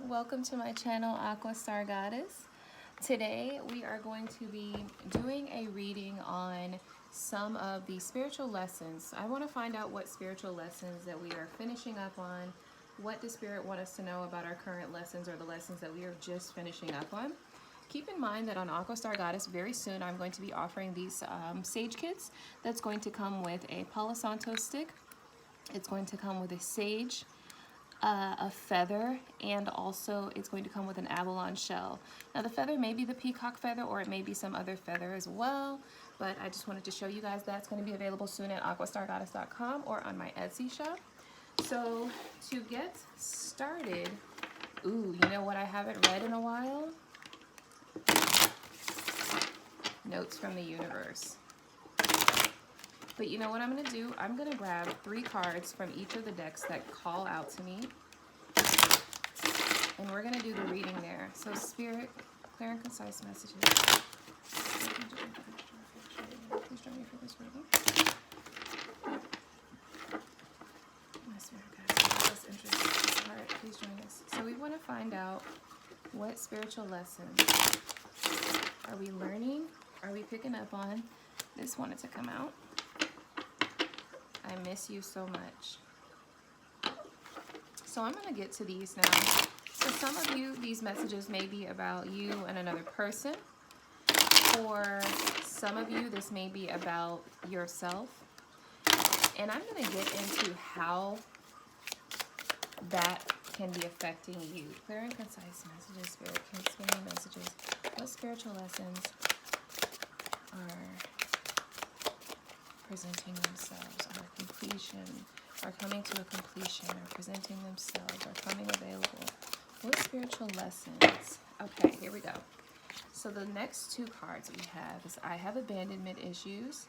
welcome to my channel, Aqua Star Goddess. Today we are going to be doing a reading on some of the spiritual lessons. I want to find out what spiritual lessons that we are finishing up on. What does Spirit want us to know about our current lessons or the lessons that we are just finishing up on? Keep in mind that on Aqua Star Goddess, very soon I'm going to be offering these sage kits. That's going to come with a Palo Santo stick. It's going to come with a sage, a feather, and also it's going to come with an abalone shell. Now the feather may be the peacock feather or it may be some other feather as well, but I just wanted to show you guys that's going to be available soon at AquaStarGoddess.com or on my Etsy shop. So to get started, ooh, you know what I haven't read in a while? Notes from the universe. But you know what I'm going to do? I'm going to grab 3 cards from each of the decks that call out to me. And we're going to do the reading there. So Spirit, clear and concise messages. Please join me for this reading. My Spirit guys, most interested part, please join us. So we want to find out what spiritual lessons are we learning? Are we picking up on? This wanted to come out. I miss you so much. So I'm going to get to these now. For some of you, these messages may be about you and another person. For some of you, this may be about yourself. And I'm going to get into how that can be affecting you. Clear and concise messages, Spirit. Can explain the messages. What spiritual lessons are presenting themselves, are coming to a completion, are presenting themselves, are coming available. What spiritual lessons? Okay, here we go. So the next 2 cards we have is I have abandonment issues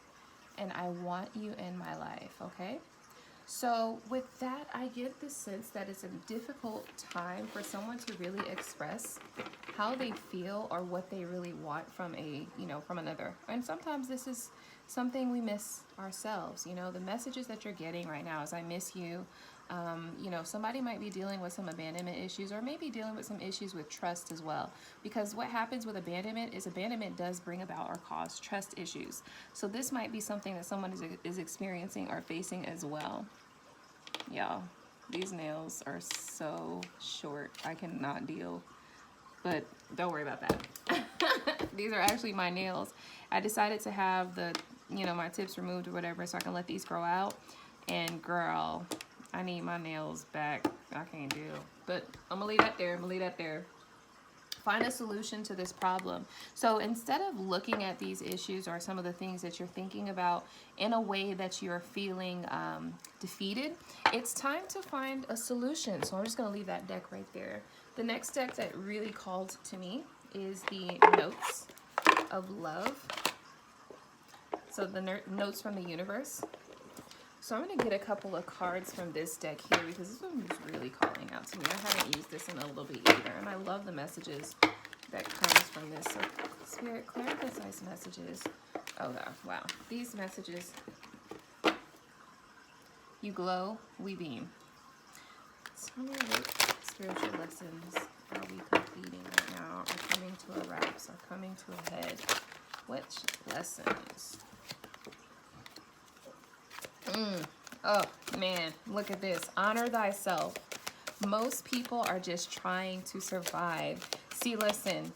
and I want you in my life, okay? So with that, I get the sense that it's a difficult time for someone to really express how they feel or what they really want from from another. And sometimes this is something we miss ourselves. You know, the messages that you're getting right now is I miss you. Somebody might be dealing with some abandonment issues or maybe dealing with some issues with trust as well. Because what happens with abandonment is abandonment does bring about or cause trust issues. So this might be something that someone is experiencing or facing as well. Y'all, these nails are so short. I cannot deal. But don't worry about that. These are actually my nails. I decided to have my tips removed or whatever so I can let these grow out. And girl, I need my nails back. I can't deal. But I'm gonna leave that there. Find a solution to this problem. So instead of looking at these issues or some of the things that you're thinking about in a way that you're feeling defeated, it's time to find a solution. So I'm just gonna leave that deck right there. The next deck that really called to me is the Notes of Love. So the Notes from the Universe. So I'm going to get a couple of cards from this deck here because this one is really calling out to me. I haven't used this in a little bit either, and I love the messages that comes from this. So Spirit, clear and concise messages. Oh, wow. These messages. You glow, we beam. Tell me what spiritual lessons are we completing right now, are coming to a wrap, are coming to a head. Which lessons? Oh man, look at this. Honor thyself. Most people are just trying to survive. See, listen.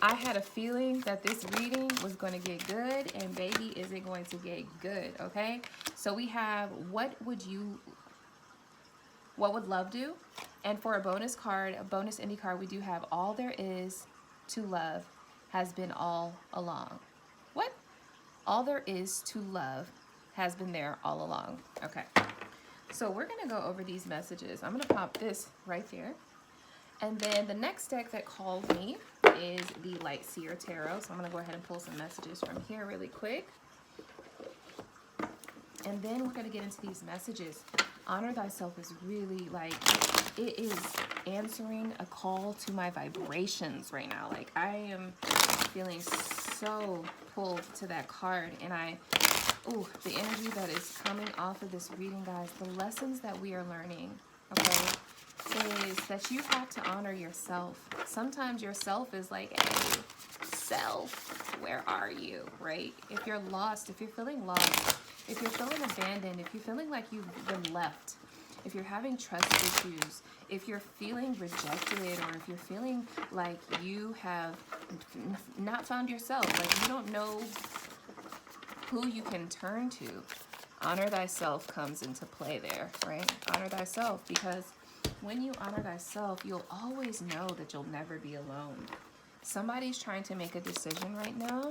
I had a feeling that this reading was going to get good, and baby, is it going to get good, okay? So we have what would love do? And for a bonus card, a bonus indie card, we do have all there is to love has been all along. What? All there is to love has been there all along. Okay, so we're gonna go over these messages. I'm gonna pop this right there. And then the next deck that called me is the Light Seer Tarot. So I'm gonna go ahead and pull some messages from here really quick. And then we're gonna get into these messages. Honor thyself is really like, it is answering a call to my vibrations right now. Like I am feeling so pulled to that card, and the energy that is coming off of this reading, guys, the lessons that we are learning, okay? is that you have to honor yourself. Sometimes yourself is like, hey, self, where are you, right? If you're lost, if you're feeling lost, if you're feeling abandoned, if you're feeling like you've been left, if you're having trust issues, if you're feeling rejected, or if you're feeling like you have not found yourself, like you don't know who you can turn to, honor thyself comes into play there, right? Honor thyself, because when you honor thyself, you'll always know that you'll never be alone. Somebody's trying to make a decision right now,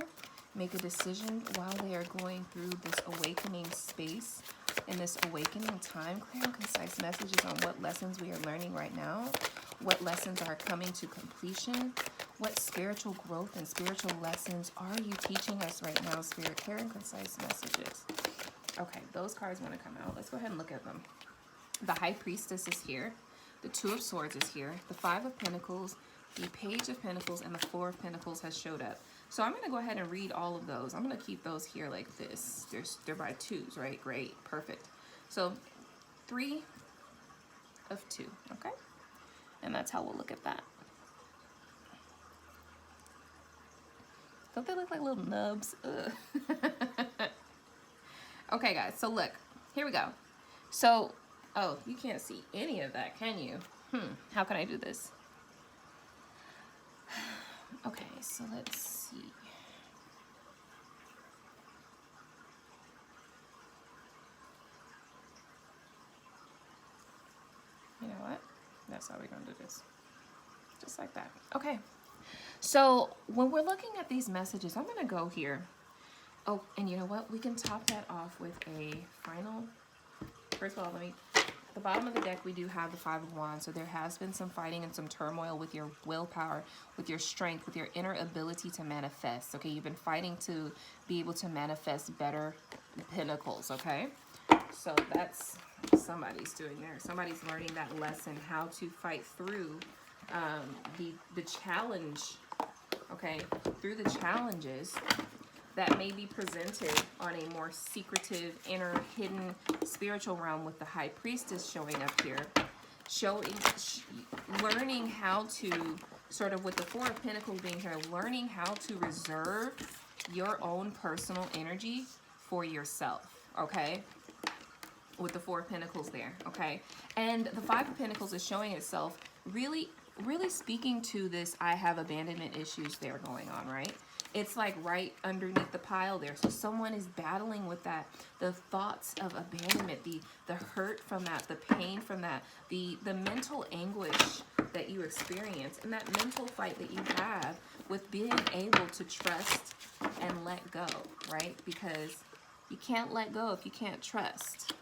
make a decision while they are going through this awakening space, in this awakening time. Clear and concise messages on what lessons we are learning right now, what lessons are coming to completion, what spiritual growth and spiritual lessons are you teaching us right now, Spirit? Clear and concise messages. Okay, those cards want to come out. Let's go ahead and look at them. The High Priestess is here. The Two of Swords is here. The Five of Pentacles, the Page of Pentacles, and the Four of Pentacles has showed up. So I'm going to go ahead and read all of those. I'm going to keep those here like this. They're by twos, right? Great. Perfect. So 3 of 2, okay? And that's how we'll look at that. Don't they look like little nubs? Ugh. Okay, guys, so look. Here we go. So, oh, you can't see any of that, can you? How can I do this? Okay, so let's see. You know what? That's how we're going to do this. Just like that. Okay. So when we're looking at these messages, I'm going to go here. Oh, and you know what? We can top that off with a final. First of all, at the bottom of the deck, we do have the Five of Wands. So there has been some fighting and some turmoil with your willpower, with your strength, with your inner ability to manifest. Okay, you've been fighting to be able to manifest better pentacles. Okay, so that's somebody's doing there. Somebody's learning that lesson, how to fight through the challenge. Okay, through the challenges that may be presented on a more secretive, inner, hidden, spiritual realm, with the High Priestess showing up here. Learning how to, sort of with the Four of Pentacles being here, learning how to reserve your own personal energy for yourself, okay? With the Four of Pentacles there, okay? And the Five of Pentacles is showing itself really speaking to this, I have abandonment issues there going on, right? It's like right underneath the pile there. So someone is battling with that, the thoughts of abandonment, the hurt from that, the pain from that, the mental anguish that you experience, and that mental fight that you have with being able to trust and let go, right? Because you can't let go if you can't trust.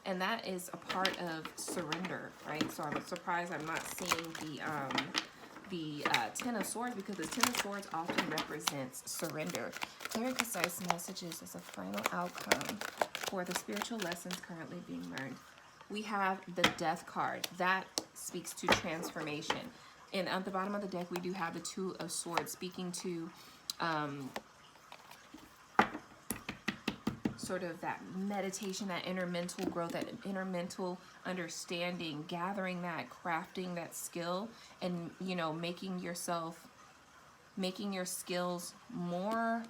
And that is a part of surrender, right? So I'm surprised I'm not seeing the Ten of Swords, because the Ten of Swords often represents surrender. Clear and concise messages as a final outcome for the spiritual lessons currently being learned. We have the Death card. That speaks to transformation. And at the bottom of the deck, we do have the Two of Swords, speaking to sort of that meditation, that inner mental growth, that inner mental understanding, gathering that, crafting that skill, and, you know, making your skills more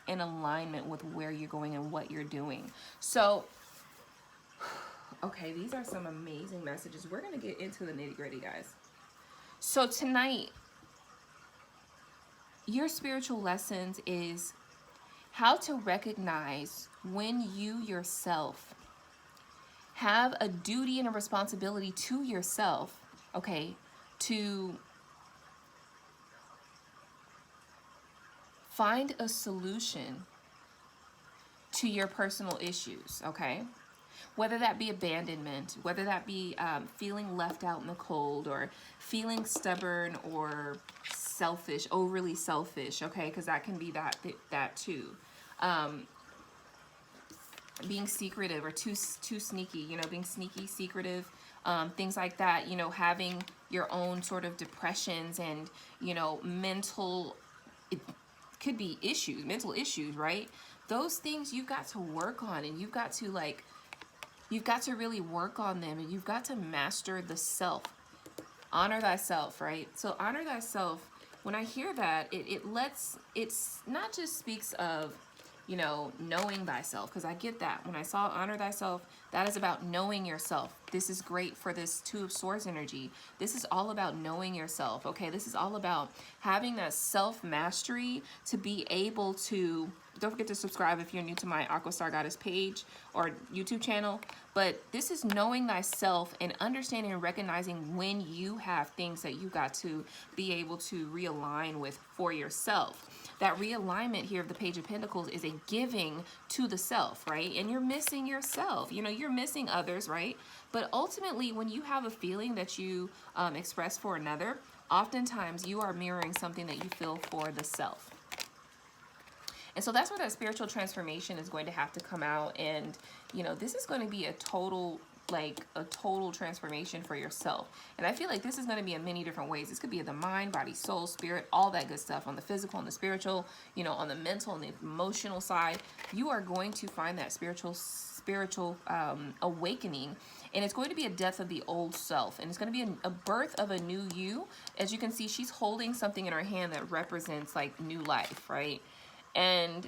in alignment with where you're going and what you're doing. So, okay, these are some amazing messages. We're going to get into the nitty-gritty, guys. So tonight, your spiritual lessons is how to recognize when you yourself have a duty and a responsibility to yourself, okay, to find a solution to your personal issues, okay? Whether that be abandonment, whether that be feeling left out in the cold, or feeling stubborn or selfish, overly selfish, okay? Because that can be that too. Being secretive or too sneaky, you know, being sneaky, secretive, things like that, you know, having your own sort of depressions and, you know, it could be issues, mental issues, right? Those things you've got to work on, and you've got to really work on them, and you've got to master the self. Honor thyself, right? So honor thyself, when I hear that, it's not just speaks of, you know, knowing thyself, because I get that. When I saw honor thyself, that is about knowing yourself. This is great for this Two of Swords energy. This is all about knowing yourself, okay? This is all about having that self-mastery to be able to, don't forget to subscribe if you're new to my Aqua Star Goddess page or YouTube channel. But this is knowing thyself and understanding and recognizing when you have things that you got to be able to realign with for yourself. That realignment here of the Page of Pentacles is a giving to the self, right? And you're missing yourself. You know, you're missing others, right? But ultimately, when you have a feeling that you express for another, oftentimes you are mirroring something that you feel for the self. And so that's where that spiritual transformation is going to have to come out. And, you know, this is going to be a total, like a total transformation for yourself. And I feel like this is going to be in many different ways. This could be the mind, body, soul, spirit, all that good stuff, on the physical, on the spiritual, you know, on the mental and the emotional side. You are going to find that spiritual awakening. And it's going to be a death of the old self. And it's going to be a birth of a new you. As you can see, she's holding something in her hand that represents like new life, right? And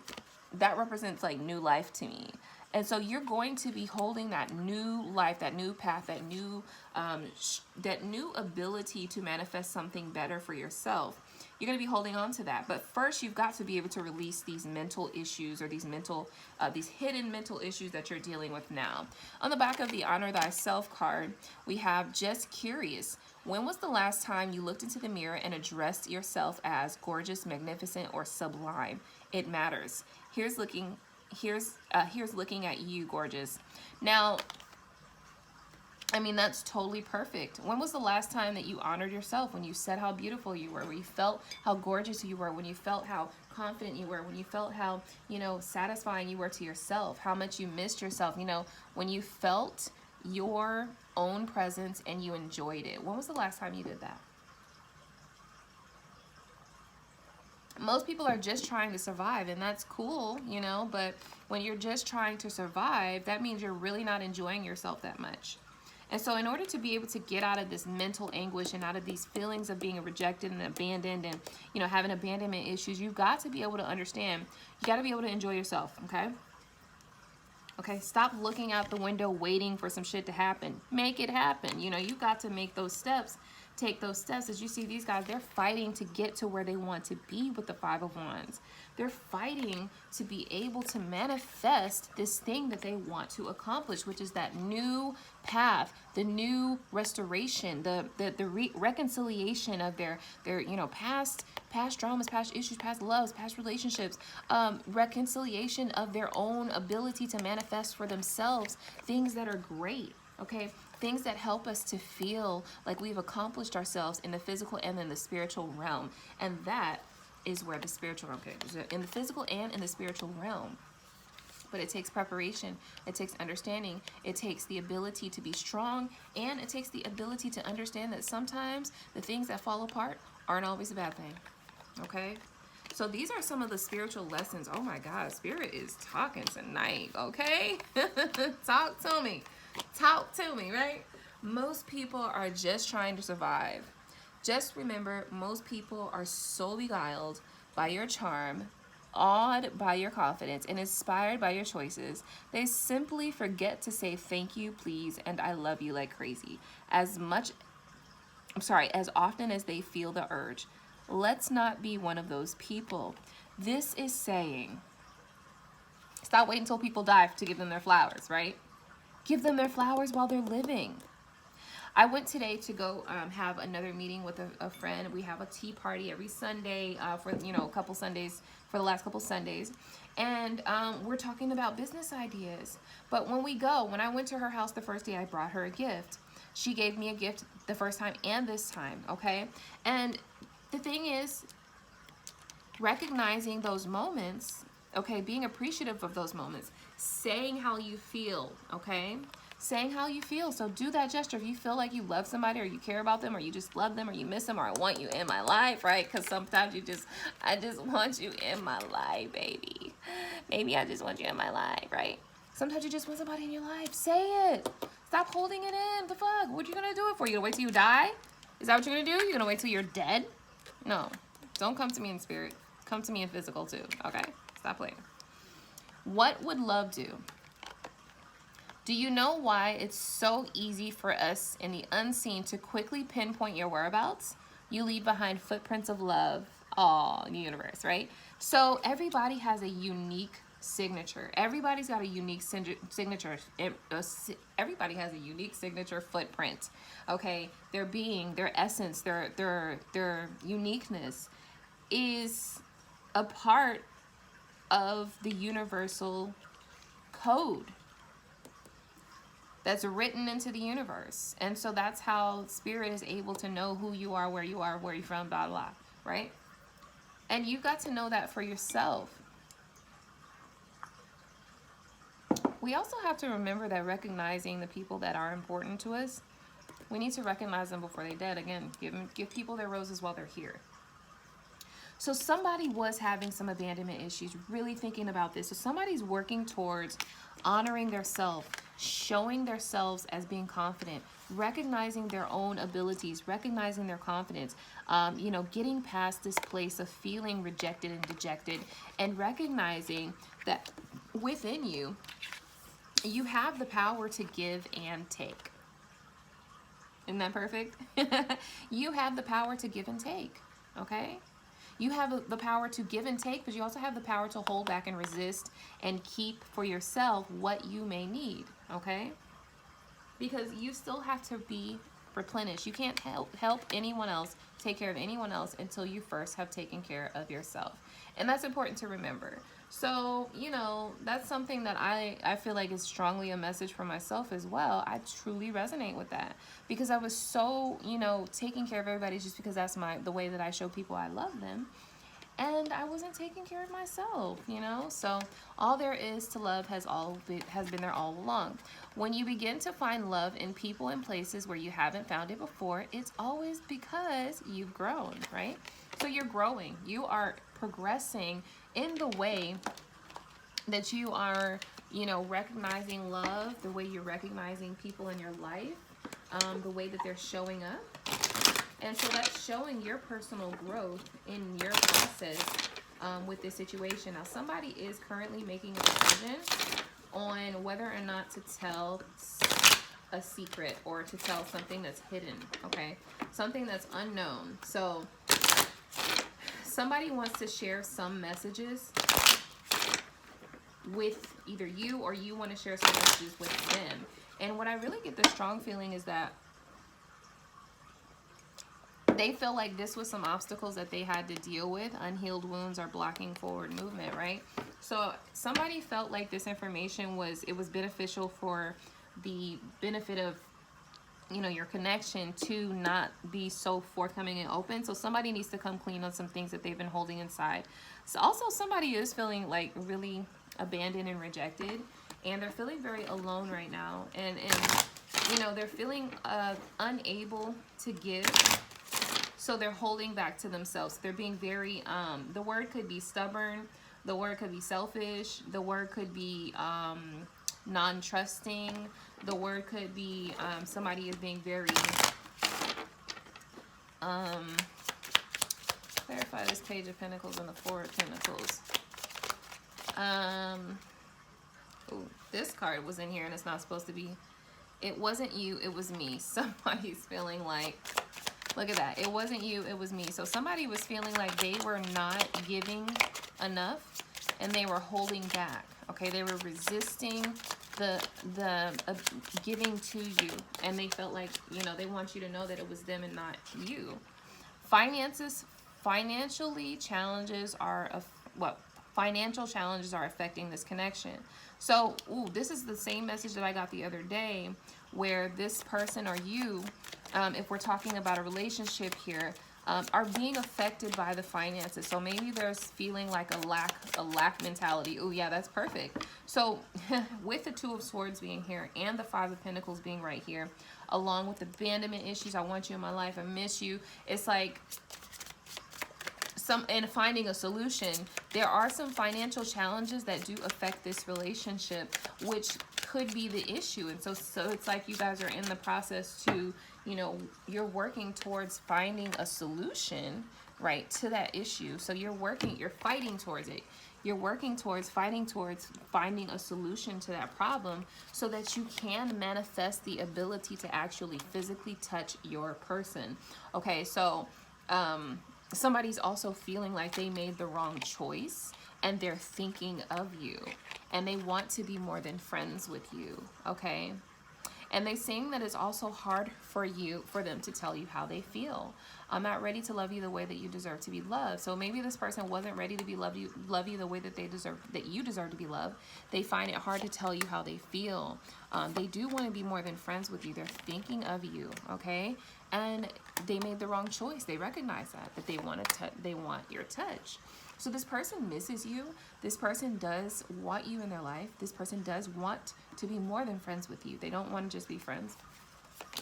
that represents like new life to me. And so you're going to be holding that new life, that new path, that new ability to manifest something better for yourself. You're going to be holding on to that. But first, you've got to be able to release these mental issues, or these hidden mental issues that you're dealing with now. On the back of the Honor Thyself card, we have just curious. When was the last time you looked into the mirror and addressed yourself as gorgeous, magnificent, or sublime? It matters. Here's looking at you, gorgeous. Now, I mean, that's totally perfect. When was the last time that you honored yourself? When you said how beautiful you were, when you felt how gorgeous you were, when you felt how confident you were, when you felt how, you know, satisfying you were to yourself, how much you missed yourself, you know, when you felt your own presence and you enjoyed it. When was the last time you did that? Most people are just trying to survive, and that's cool, you know, but when you're just trying to survive, that means you're really not enjoying yourself that much. And so in order to be able to get out of this mental anguish and out of these feelings of being rejected and abandoned and, you know, having abandonment issues, you've got to be able to understand, you got to be able to enjoy yourself, okay? Okay, stop looking out the window waiting for some shit to happen. Make it happen. You know, you got to make those steps. Take those steps. As you see, these guys, they're fighting to get to where they want to be with the Five of Wands. They're fighting to be able to manifest this thing that they want to accomplish, which is that new path, the new restoration, the reconciliation of their you know, past traumas, past issues, past loves, past relationships, reconciliation of their own ability to manifest for themselves things that are great. Okay, things that help us to feel like we've accomplished ourselves in the physical and in the spiritual realm. And that is where the spiritual realm goes, in the physical and in the spiritual realm. But it takes preparation, it takes understanding, it takes the ability to be strong, and it takes the ability to understand that sometimes the things that fall apart aren't always a bad thing. Okay? So these are some of the spiritual lessons. Oh my God, Spirit is talking tonight, okay? Talk to me. Talk to me, right? Most people are just trying to survive. Just remember, most people are so beguiled by your charm, awed by your confidence, and inspired by your choices. They simply forget to say thank you, please, and I love you like crazy. As often as they feel the urge. Let's not be one of those people. This is saying, stop waiting until people die to give them their flowers, right? Give them their flowers while they're living. I went today to go have another meeting with a friend. We have a tea party every Sunday for, you know, a couple Sundays, for the last couple Sundays. And we're talking about business ideas. But when I went to her house the first day, I brought her a gift. She gave me a gift the first time and this time, okay? And the thing is, recognizing those moments, okay, being appreciative of those moments, saying how you feel, okay? Saying how you feel. So do that gesture. If you feel like you love somebody, or you care about them, or you just love them, or you miss them, or I want you in my life, right? Because sometimes I just want you in my life, baby. Maybe I just want you in my life, right? Sometimes you just want somebody in your life. Say it. Stop holding it in. The fuck? What you gonna do it for? You gonna wait till you die? Is that what you're gonna do? You're gonna wait till you're dead? No. Don't come to me in spirit. Come to me in physical too, okay? Stop playing. What would love do? Do you know why it's so easy for us in the unseen to quickly pinpoint your whereabouts? You leave behind footprints of love all in the universe, right? So everybody has a unique signature. Everybody's got a unique signature. Everybody has a unique signature footprint, okay? Their being, their essence, their uniqueness is a part of the universal code that's written into the universe. And so that's how spirit is able to know who you are, where you're from, blah, blah, right? And you got to know that for yourself. We also have to remember that recognizing the people that are important to us, we need to recognize them before they're dead. Again, give people their roses while they're here. So somebody was having some abandonment issues, really thinking about this. So somebody's working towards honoring their self, showing themselves as being confident, recognizing their own abilities, recognizing their confidence, you know, getting past this place of feeling rejected and dejected, and recognizing that within you, you have the power to give and take. Isn't that perfect? You have the power to give and take, okay? You have the power to give and take, but you also have the power to hold back and resist and keep for yourself what you may need, okay? Because you still have to be replenished. You can't help anyone else, take care of anyone else until you first have taken care of yourself. And that's important to remember. So, you know, that's something that I feel like is strongly a message for myself as well. I truly resonate with that because I was so, you know, taking care of everybody just because that's the way that I show people I love them. And I wasn't taking care of myself, you know? So all there is to love has been there all along. When you begin to find love in people and places where you haven't found it before, it's always because you've grown, right? So you're growing. You are progressing in the way that you are, you know, recognizing love, the way you're recognizing people in your life, the way that they're showing up. And so that's showing your personal growth in your process with this situation. Now, somebody is currently making a decision on whether or not to tell a secret or to tell something that's hidden, okay? Something that's unknown. So somebody wants to share some messages with either you or you want to share some messages with them. And what I really get the strong feeling is that they feel like this was some obstacles that they had to deal with. Unhealed wounds are blocking forward movement, right? So somebody felt like this information was beneficial for the benefit of, you know, your connection to not be so forthcoming and open. So somebody needs to come clean on some things that they've been holding inside. So also somebody is feeling like really abandoned and rejected, and they're feeling very alone right now. And you know, they're feeling unable to give. So they're holding back to themselves. They're being very, the word could be stubborn. The word could be selfish. The word could be non-trusting. The word could be somebody is being very, clarify this Page of Pentacles and the Four of Pentacles. Ooh, this card was in here and it's not supposed to be. It wasn't you, it was me. Somebody's feeling like, look at that. It wasn't you, it was me. So somebody was feeling like they were not giving enough and they were holding back. Okay, they were resisting the giving to you, and they felt like, you know, they want you to know that it was them and not you. Financial challenges are affecting this connection. So, ooh, this is the same message that I got the other day, where this person or you, if we're talking about a relationship here, are being affected by the finances. So maybe there's feeling like a lack mentality. Oh yeah, that's perfect. So with the Two of Swords being here and the Five of Pentacles being right here, along with abandonment issues, I want you in my life, I miss you. It's like and finding a solution, there are some financial challenges that do affect this relationship, which could be the issue. And so it's like you guys are in the process to, you know, you're working towards finding a solution, right, to that issue. So you're fighting towards it. You're working towards, fighting towards finding a solution to that problem so that you can manifest the ability to actually physically touch your person. Okay, so somebody's also feeling like they made the wrong choice and they're thinking of you and they want to be more than friends with you, okay? And they're saying that it's also hard for them to tell you how they feel. I'm not ready to love you the way that you deserve to be loved. So maybe this person wasn't ready to love you the way that you deserve to be loved. They find it hard to tell you how they feel. They do want to be more than friends with you. They're thinking of you, okay? And they made the wrong choice. They recognize that they want your touch. So this person misses you. This person does want you in their life. This person does want to be more than friends with you. They don't want to just be friends.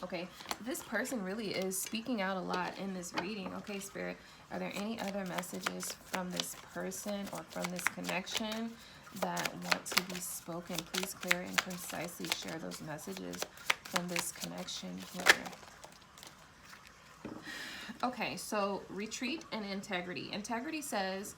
Okay, this person really is speaking out a lot in this reading. Okay, Spirit, are there any other messages from this person or from this connection that want to be spoken? Please clear and concisely share those messages from this connection here. Okay, so retreat and integrity. Integrity says,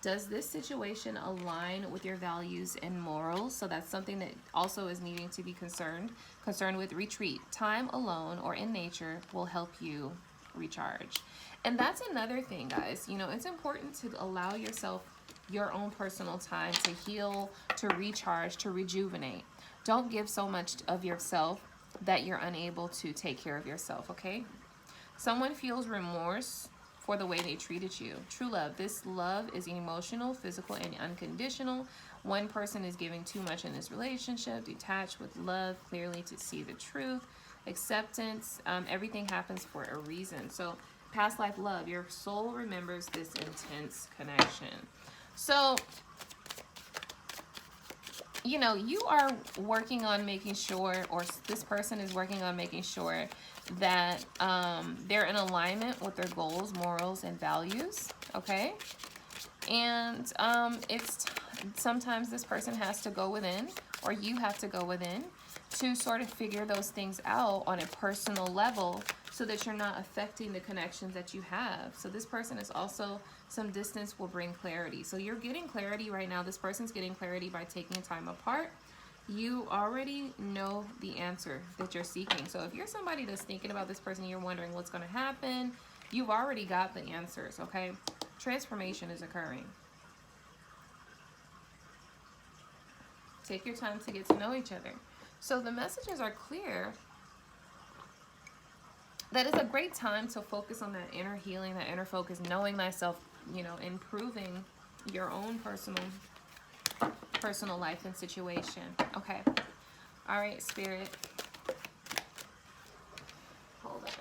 does this situation align with your values and morals? So that's something that also is needing to be concerned with. Retreat. Time alone or in nature will help you recharge. And that's another thing, guys. You know, it's important to allow yourself your own personal time to heal, to recharge, to rejuvenate. Don't give so much of yourself that you're unable to take care of yourself, okay? Someone feels remorse for the way they treated you. True love. This love is emotional, physical, and unconditional. One person is giving too much in this relationship. Detached with love, clearly to see the truth. Acceptance. Everything happens for a reason. So past life love. Your soul remembers this intense connection. So, you know, you are working on making sure, or this person is working on making sure that they're in alignment with their goals, morals, and values, okay? And sometimes this person has to go within, or you have to go within, to sort of figure those things out on a personal level so that you're not affecting the connections that you have. So this person is also, some distance will bring clarity. So you're getting clarity right now. This person's getting clarity by taking time apart. You already know the answer that you're seeking. So if you're somebody that's thinking about this person, you're wondering what's going to happen, you've already got the answers, okay? Transformation is occurring. Take your time to get to know each other. So the messages are clear that it's a great time to focus on that inner healing, that inner focus, knowing thyself, you know, improving your own personal life and situation. Okay. All right, Spirit. Hold on.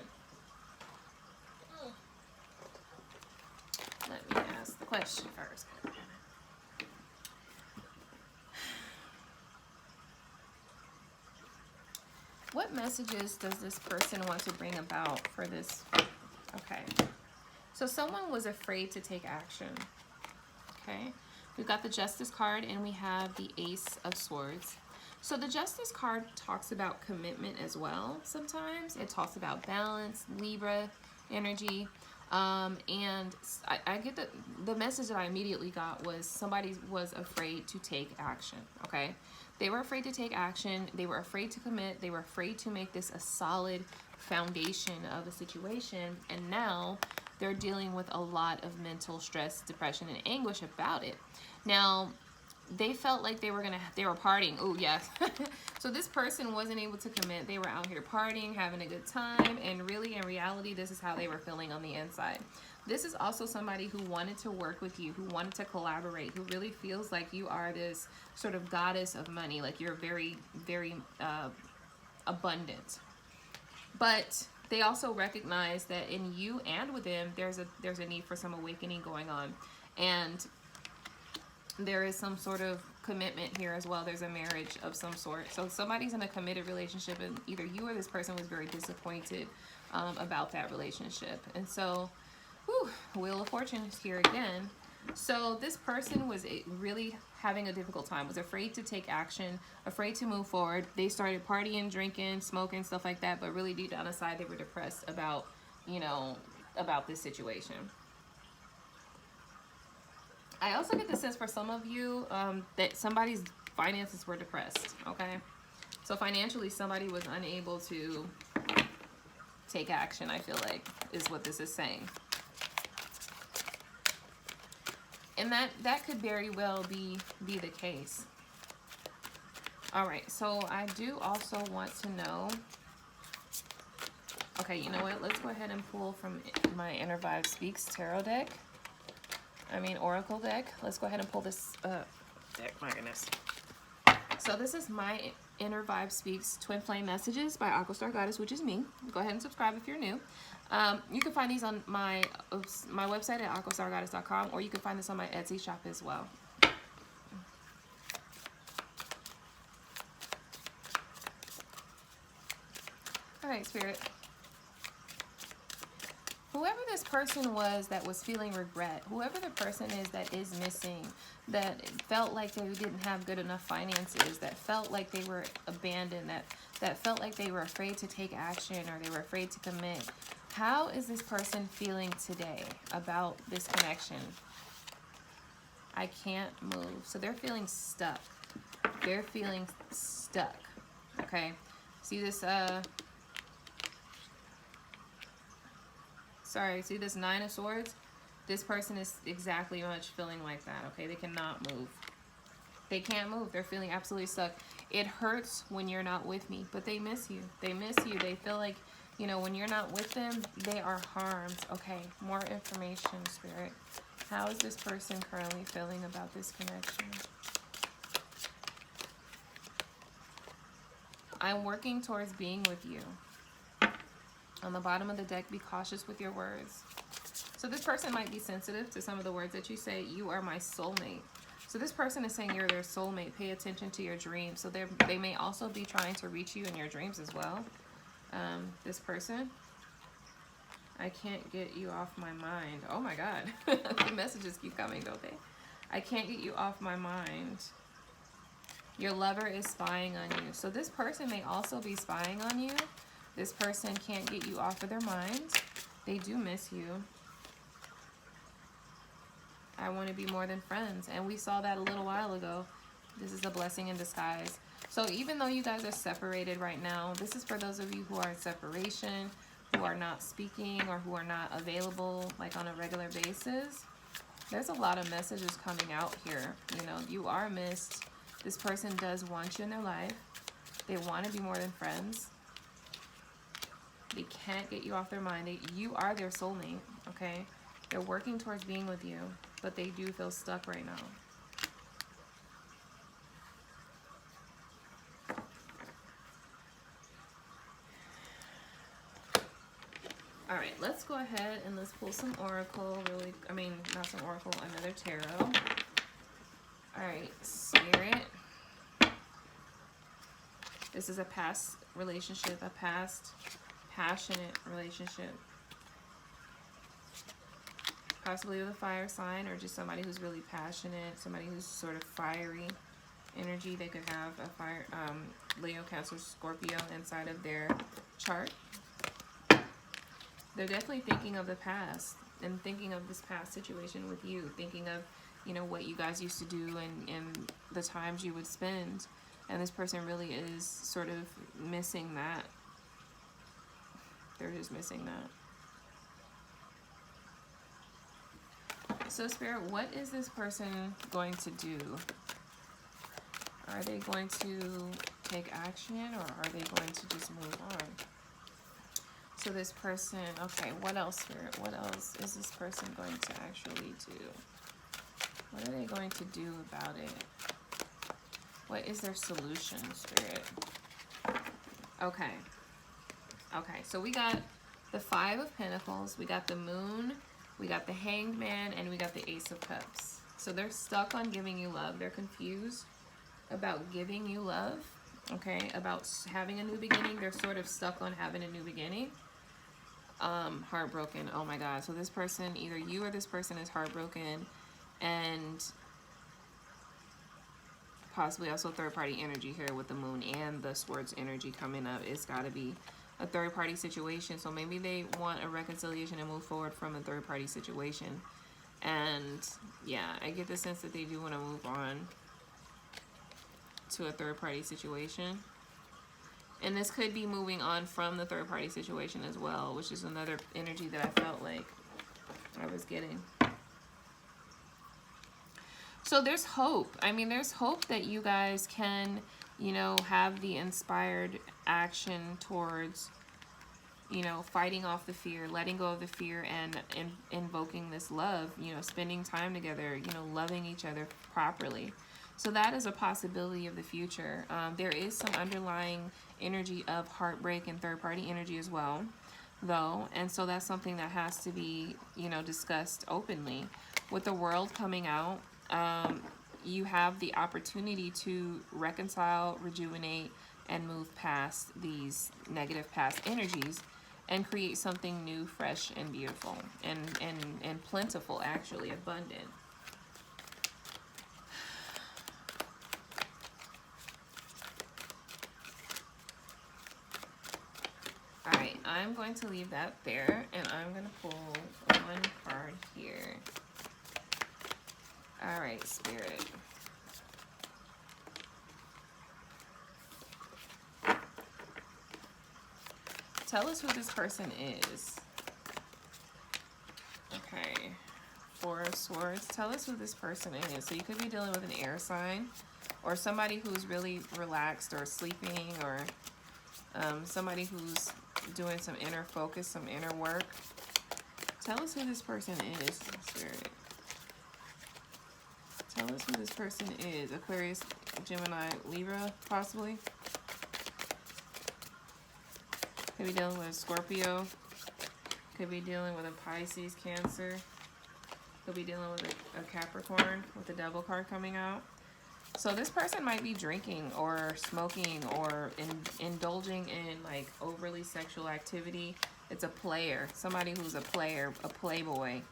Let me ask the question first. What messages does this person want to bring about for this? Okay. So someone was afraid to take action. Okay. We've got the Justice card and we have the Ace of Swords. So the Justice card talks about commitment as well sometimes. It talks about balance, Libra energy. And I get the message that I immediately got was somebody was afraid to take action, okay? They were afraid to take action. They were afraid to commit. They were afraid to make this a solid foundation of a situation. And now they're dealing with a lot of mental stress, depression, and anguish about it. Now, they felt like they were partying. Oh, yes. So this person wasn't able to commit. They were out here partying, having a good time. And really, in reality, this is how they were feeling on the inside. This is also somebody who wanted to work with you, who wanted to collaborate, who really feels like you are this sort of goddess of money. Like you're very, very abundant. But they also recognize that in you and with them, there's a need for some awakening going on. And there is some sort of commitment here as well. There's a marriage of some sort. So somebody's in a committed relationship, and either you or this person was very disappointed about that relationship. And so, Whew, Wheel of Fortune is here again. So this person was really having a difficult time, was afraid to take action, afraid to move forward. They started partying, drinking, smoking, stuff like that, but really deep down inside they were depressed about, you know, about this situation. I also get the sense for some of you that somebody's finances were depressed, okay? So financially somebody was unable to take action, I feel like, is what this is saying. And that could very well be the case. All right, so I do also want to know. Okay, you know what? Let's go ahead and pull from my Inner Vibe Speaks tarot deck. Oracle deck. Let's go ahead and pull this deck. My goodness. So this is my Inner Vibe Speaks Twin Flame Messages by Aqua Star Goddess, which is me. Go ahead and subscribe if you're new. You can find these on my website at AquaStarGoddess.com, or you can find this on my Etsy shop as well. All right, Spirit. Whoever this person was that was feeling regret, whoever the person is that is missing, that felt like they didn't have good enough finances, that felt like they were abandoned, that felt like they were afraid to take action or they were afraid to commit, how is this person feeling today about this connection? I can't move. So they're feeling stuck. They're feeling stuck. Okay. See this, see this Nine of Swords? This person is exactly much feeling like that, okay? They cannot move. They can't move. They're feeling absolutely stuck. It hurts when you're not with me, but they miss you. They miss you. They feel like, you know, when you're not with them, they are harmed. Okay, more information, Spirit. How is this person currently feeling about this connection? I'm working towards being with you. On the bottom of the deck, be cautious with your words. So this person might be sensitive to some of the words that you say. You are my soulmate. So this person is saying you're their soulmate. Pay attention to your dreams. So they may also be trying to reach you in your dreams as well. This person. I can't get you off my mind. Oh my God. The messages keep coming, don't they? I can't get you off my mind. Your lover is spying on you. So this person may also be spying on you. This person can't get you off of their mind. They do miss you. I want to be more than friends. And we saw that a little while ago. This is a blessing in disguise. So even though you guys are separated right now, this is for those of you who are in separation, who are not speaking, or who are not available like on a regular basis. There's a lot of messages coming out here. You know, you are missed. This person does want you in their life. They want to be more than friends. They can't get you off their mind. You are their soulmate, okay? They're working towards being with you, but they do feel stuck right now. All right, let's go ahead and let's pull some oracle. Not some oracle, another tarot. All right, Spirit. This is a past relationship, a past passionate relationship. Possibly with a fire sign, or just somebody who's really passionate, somebody who's sort of fiery energy. They could have a fire, Leo, Cancer, Scorpio inside of their chart. They're definitely thinking of the past and thinking of this past situation with you, thinking of, you know, what you guys used to do and the times you would spend. And this person really is sort of missing that. They're just missing that. So Spirit, what is this person going to do? Are they going to take action, or are they going to just move on? So this person, okay, what else, Spirit? What else is this person going to actually do? What are they going to do about it? What is their solution, Spirit? Okay. Okay, so we got the Five of Pentacles, we got the Moon, we got the Hanged Man, and we got the Ace of Cups. So they're stuck on giving you love. They're confused about giving you love, okay, about having a new beginning. They're sort of stuck on having a new beginning. Heartbroken. Oh my God. So this person, either you or this person is heartbroken. And possibly also third-party energy here with the moon and the swords energy coming up. It's got to be a third-party situation. So maybe they want a reconciliation and move forward from a third-party situation. And yeah, I get the sense that they do want to move on to a third-party situation. And this could be moving on from the third-party situation as well, which is another energy that I felt like I was getting. So there's hope. I mean, there's hope that you guys can, you know, have the inspired action towards, you know, fighting off the fear, letting go of the fear, and invoking this love, you know, spending time together, you know, loving each other properly. So that is a possibility of the future. There is some underlying energy of heartbreak and third-party energy as well, though. And so that's something that has to be, you know, discussed openly. With the World coming out, you have the opportunity to reconcile, rejuvenate, and move past these negative past energies and create something new, fresh, and beautiful, and plentiful, actually, abundant. Alright, I'm going to leave that there, and I'm going to pull one card here. Alright, Spirit. Tell us who this person is. Okay. Four of Swords. Tell us who this person is. So you could be dealing with an air sign, or somebody who's really relaxed or sleeping, or somebody who's doing some inner focus, some inner work. Tell us who this person is, Spirit. Tell us who this person is. Aquarius, Gemini, Libra, possibly. Could be dealing with a Scorpio. Could be dealing with a Pisces, Cancer. Could be dealing with a Capricorn with the Devil card coming out. So this person might be drinking or smoking or indulging in like overly sexual activity. It's a player. Somebody who's a player, a playboy.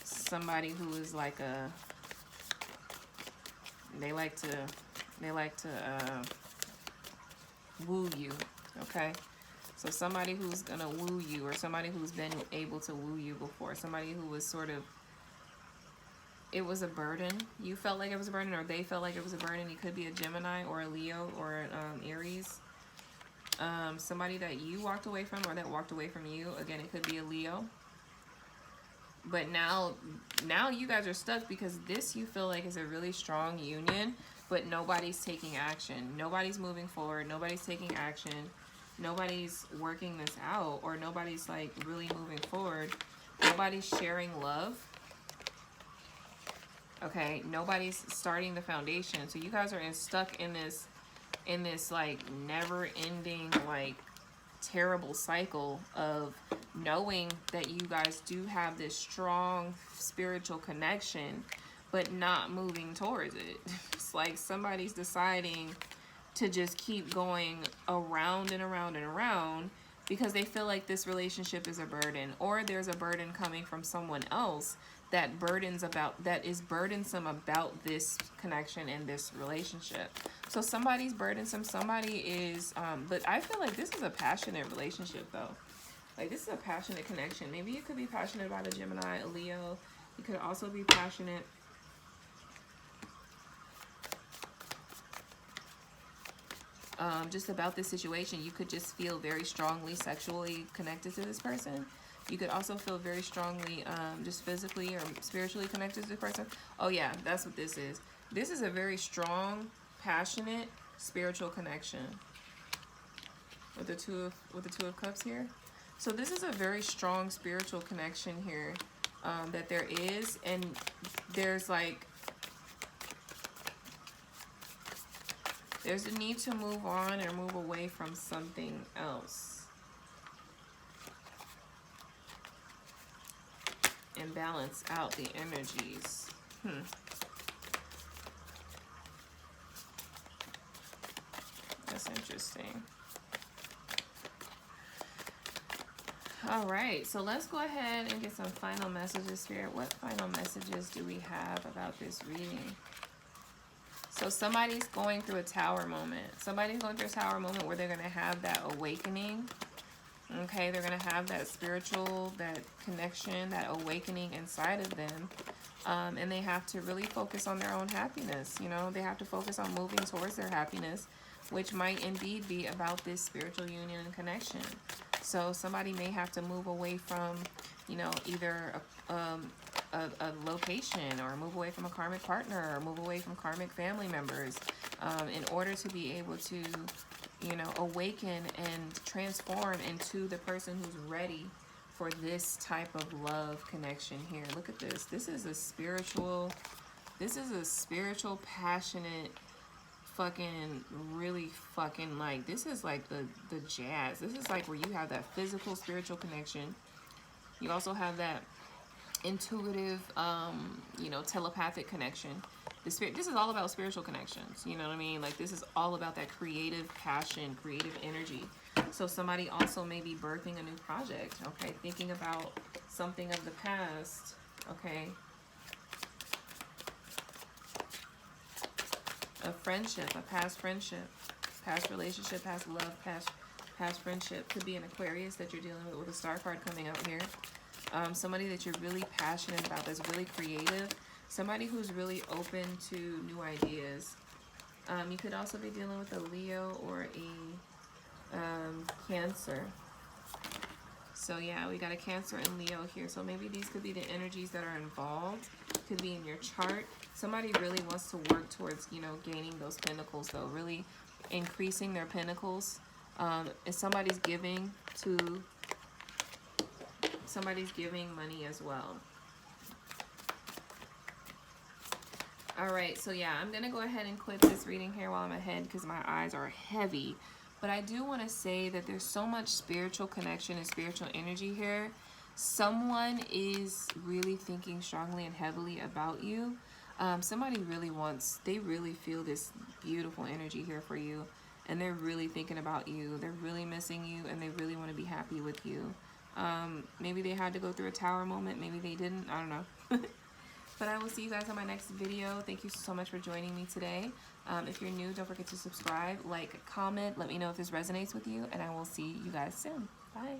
Somebody who is like a... They like to woo you, okay? So somebody who's gonna woo you, or somebody who's been able to woo you before. Somebody who was sort of, it was a burden. You felt like it was a burden, or they felt like it was a burden. It could be a Gemini or a Leo or an Aries. Somebody that you walked away from, or that walked away from you. Again, it could be a Leo. But now you guys are stuck because this you feel like is a really strong union, but nobody's taking action. Nobody's moving forward. Nobody's taking action. Nobody's working this out, or nobody's like really moving forward. Nobody's sharing love. Okay, nobody's starting the foundation. So you guys are stuck in this like never-ending, like terrible cycle of knowing that you guys do have this strong spiritual connection, but not moving towards it. It's like somebody's deciding to just keep going around and around and around because they feel like this relationship is a burden, or there's a burden coming from someone else that is burdensome about this connection and this relationship. So somebody's burdensome, somebody is, but I feel like this is a passionate relationship though. Like this is a passionate connection. Maybe you could be passionate about a Gemini, a Leo. You could also be passionate just about this situation. You could just feel very strongly sexually connected to this person. You could also feel very strongly just physically or spiritually connected to this person. Oh yeah, that's what this is. This is a very strong, passionate, spiritual connection. With the two of Cups here. So this is a very strong spiritual connection here that there is, and there's like, there's a need to move on or move away from something else and balance out the energies. That's interesting. All right, so let's go ahead and get some final messages, Spirit. What final messages do we have about this reading? So somebody's going through a tower moment. Somebody's going through a tower moment where they're going to have that awakening. Okay, they're going to have that spiritual, that connection, that awakening inside of them. And they have to really focus on their own happiness. You know, they have to focus on moving towards their happiness, which might indeed be about this spiritual union and connection. So somebody may have to move away from, you know, either a location, or move away from a karmic partner, or move away from karmic family members, in order to be able to, you know, awaken and transform into the person who's ready for this type of love connection here. Look at this. This is a spiritual, passionate, fucking, really fucking, like, this is like the jazz. This is like where you have that physical, spiritual connection. You also have that intuitive, you know, telepathic connection. This is all about spiritual connections. You know what I mean? Like, this is all about that creative passion, creative energy. So somebody also may be birthing a new project, okay? Thinking about something of the past, okay? A friendship, a past relationship, past love, past friendship. Could be an Aquarius that you're dealing with a star card coming out here. Somebody that you're really passionate about, that's really creative. Somebody who's really open to new ideas. You could also be dealing with a Leo or a Cancer. So yeah, we got a Cancer and Leo here. So maybe these could be the energies that are involved. Could be in your chart. Somebody really wants to work towards, you know, gaining those pinnacles, though. Really increasing their pinnacles. If somebody's giving money as well. Alright, so yeah, I'm going to go ahead and quit this reading here while I'm ahead because my eyes are heavy. But I do want to say that there's so much spiritual connection and spiritual energy here. Someone is really thinking strongly and heavily about you. Somebody really they really feel this beautiful energy here for you. And they're really thinking about you. They're really missing you, and they really want to be happy with you. Maybe they had to go through a tower moment. Maybe they didn't. I don't know. But I will see you guys on my next video. Thank you so much for joining me today. If you're new, don't forget to subscribe, like, comment. Let me know if this resonates with you, and I will see you guys soon. Bye.